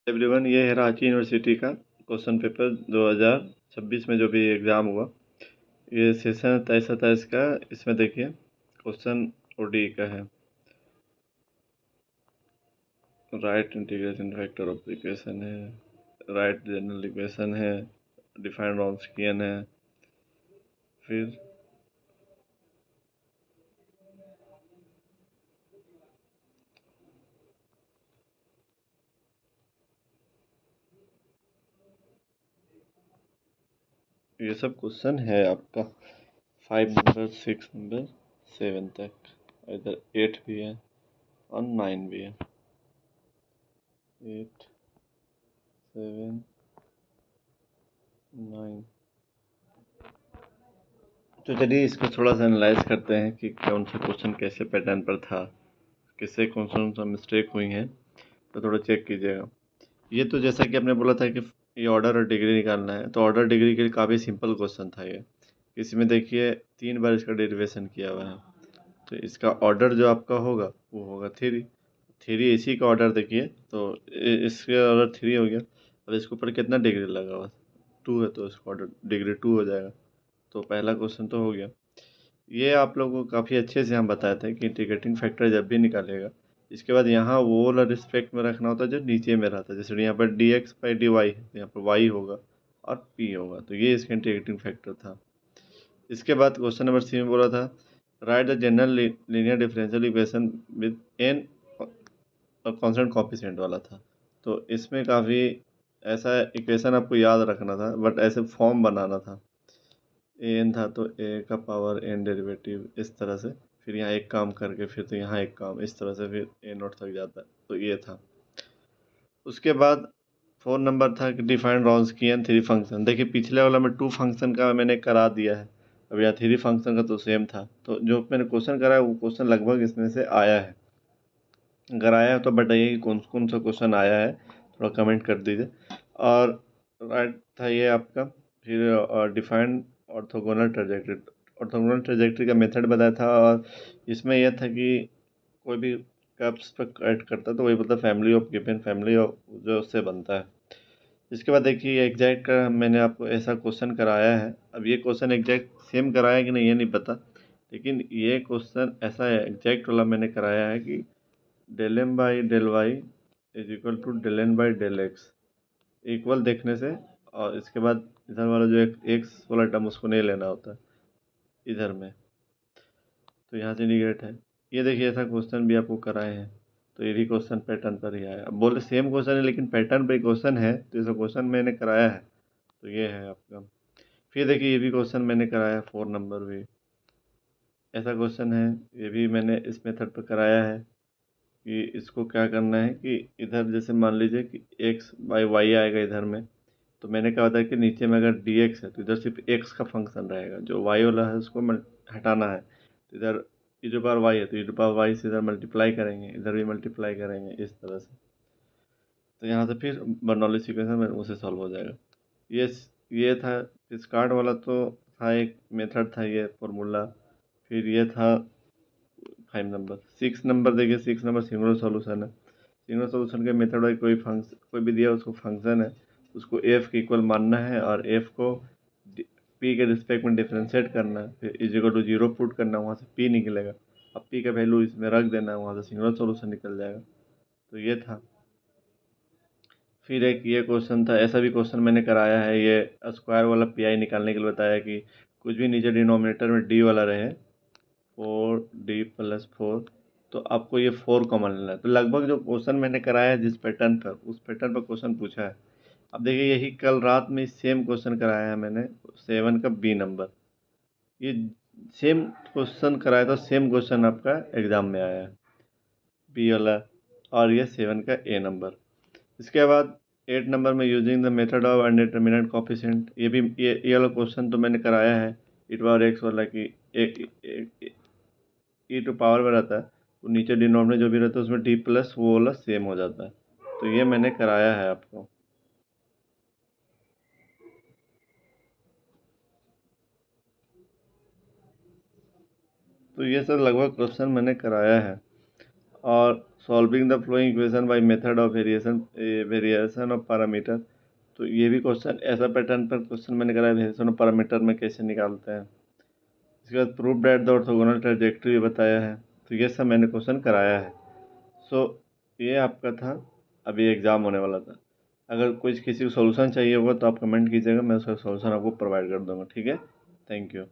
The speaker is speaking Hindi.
एवरीवन, ये है रांची यूनिवर्सिटी का क्वेश्चन पेपर 2026 में जो भी एग्ज़ाम हुआ। ये सेशन 27-27 का। इसमें देखिए क्वेश्चन ओडी का है। Right integration factor of equation है, राइट जनरल इक्वेशन है, डिफाइंड रॉन्स्कियन है। फिर ये सब क्वेश्चन है आपका 5 नंबर, 6 नंबर, 7 तक। इधर 8 भी है और 9 भी है। 8, 7, 9। तो चलिए इसको थोड़ा सा एनालाइज करते हैं कि कौन सा क्वेश्चन कैसे पैटर्न पर था, किससे कौन सा मिस्टेक हुई हैं। तो थोड़ा चेक कीजिएगा। ये तो जैसा कि आपने बोला था कि ये ऑर्डर और डिग्री निकालना है, तो ऑर्डर डिग्री के लिए काफ़ी सिंपल क्वेश्चन था ये। इसमें देखिए 3 बार इसका डेरिवेशन किया हुआ है। तो इसका ऑर्डर जो आपका होगा वो होगा 3। 3 इसी का ऑर्डर देखिए, तो इसका ऑर्डर 3 हो गया। और इसके ऊपर कितना डिग्री लगा हुआ, 2 है, तो इसका ऑर्डर डिग्री 2 हो जाएगा। तो पहला क्वेश्चन तो हो गया। ये आप लोगों को काफ़ी अच्छे से हम बताए थे कि इंटीग्रेटिंग फैक्टर जब भी निकालेगा, इसके बाद यहाँ वो वाला रिस्पेक्ट में रखना होता है जो नीचे में रहता है। जैसे यहाँ पर D X by D Y है, तो यहाँ पर वाई होगा और पी होगा। तो ये इसका इंटीग्रेटिंग फैक्टर था। इसके बाद क्वेश्चन नंबर सी में बोला था write the general linear differential equation with an constant coefficient वाला था। तो इसमें काफ़ी ऐसा इक्वेशन आपको याद रखना था, बट ऐसे फॉर्म बनाना था। एन था तो ए का पावर एन डेरिवेटिव इस तरह से, फिर यहाँ एक काम करके फिर तो यहाँ एक काम, इस तरह से फिर ए नोट तक जाता है। तो ये था। उसके बाद 4 नंबर था कि डिफाइंड रॉन्स्कियन 3 फंक्शन। देखिए पिछले वाला में 2 फंक्शन का मैंने करा दिया है, अब यहाँ 3 फंक्शन का तो सेम था। तो जो मैंने क्वेश्चन करा है वो क्वेश्चन लगभग इसमें से आया है। अगर आया है तो बताइए कि कौन कौन सा क्वेश्चन आया है, थोड़ा कमेंट कर दीजिए। और राइट था ये आपका। फिर defined orthogonal trajectory. Orthogonal trajectory का मेथड बताया था, और इसमें यह था कि कोई भी कर्व्स पर कट करता है तो वही मतलब family of given family of जो उससे बनता है। इसके बाद देखिए एग्जैक्ट का मैंने आपको ऐसा क्वेश्चन कराया है। अब ये क्वेश्चन एग्जैक्ट सेम कराया है कि नहीं ये नहीं पता, लेकिन ये क्वेश्चन ऐसा है एग्जैक्ट वाला मैंने कराया है कि del M by del Y is equal to del N by del X equal देखने से। और इसके बाद इधर वाला जो एक एक्स वाला टर्म उसको नहीं लेना होता है इधर में, तो यहाँ से निगेट है। ये देखिए ऐसा क्वेश्चन भी आपको कराए हैं, तो ये भी क्वेश्चन पैटर्न पर ही आया। अब बोले सेम क्वेश्चन है लेकिन पैटर्न पे क्वेश्चन है, तो ऐसा क्वेश्चन मैंने कराया है। तो ये है आपका। फिर देखिए ये भी क्वेश्चन मैंने कराया है 4 नंबर भी। ऐसा क्वेश्चन है, ये भी मैंने इस मेथड पर कराया है कि इसको क्या करना है कि इधर जैसे मान लीजिए कि एक्स बाई वाई आएगा इधर में। तो मैंने कहा था कि नीचे में अगर डी एक्स है तो इधर सिर्फ एक्स का फंक्शन रहेगा, जो वाई वाला है उसको हटाना है। तो इधर ई टू पावर वाई है तो ई टू पावर वाई से इधर मल्टीप्लाई करेंगे, इधर भी मल्टीप्लाई करेंगे इस तरह से। तो यहाँ से फिर बर्नौली इक्वेशन में उसे सॉल्व हो जाएगा। ये ये था। डिस्कार्ड वाला तो था, एक मेथड था ये फॉर्मूला। फिर ये था 5 नंबर। 6 नंबर देखिए, 6 नंबर सिंगुलर सॉल्यूशन है। सिंगुलर सॉल्यूशन के मेथड है कोई भी दिया उसको फंक्शन है, उसको एफ के इक्वल मानना है और एफ को पी के रिस्पेक्ट में डिफ्रेंशिएट करना है, फिर इज इक्वल टू 0 पुट करना है, वहाँ से पी निकलेगा। अब पी का वैल्यू इसमें रख देना है, वहाँ से सिंगुलर सॉल्यूशन निकल जाएगा। तो ये था। फिर एक ये क्वेश्चन था, ऐसा भी क्वेश्चन मैंने कराया है। ये स्क्वायर वाला पी आई निकालने के लिए बताया कि कुछ भी नीचे डिनोमिनेटर में डी वाला रहे, 4d+4, तो आपको ये 4 कॉमन लेना है। तो लगभग जो क्वेश्चन मैंने कराया है जिस पैटर्न पर, उस पैटर्न पर क्वेश्चन पूछा है। अब देखिए यही कल रात में सेम क्वेश्चन कराया है मैंने 7 का बी नंबर। ये सेम क्वेश्चन कराया था, सेम क्वेश्चन आपका एग्जाम में आया है बी वाला, और ये 7 का ए नंबर। इसके बाद 8 नंबर में using the method of indeterminate coefficient, ये भी ये वाला क्वेश्चन तो मैंने कराया है। ई टू पावर एक्स वाला कि ई टू पावर में रहता है तो नीचे डिनोमिनेटर जो भी रहता है उसमें डी प्लस वो वाला सेम हो जाता है। तो ये मैंने कराया है आपको। तो ये सब लगभग क्वेश्चन मैंने कराया है। और solving the flowing equation by method of variation of parameter. तो ये भी क्वेश्चन ऐसा पैटर्न पर क्वेश्चन मैंने कराया, वेरिएशन ऑफ पैरामीटर में कैसे निकालते हैं। इसके बाद prove that the orthogonal trajectory भी बताया है। तो ये सब मैंने क्वेश्चन कराया है। सो ये आपका था, अभी एग्ज़ाम होने वाला था। अगर कोई किसी को सॉल्यूशन चाहिए होगा तो आप कमेंट कीजिएगा, मैं उसका सॉल्यूशन आपको प्रोवाइड कर दूंगा। ठीक है, थैंक यू।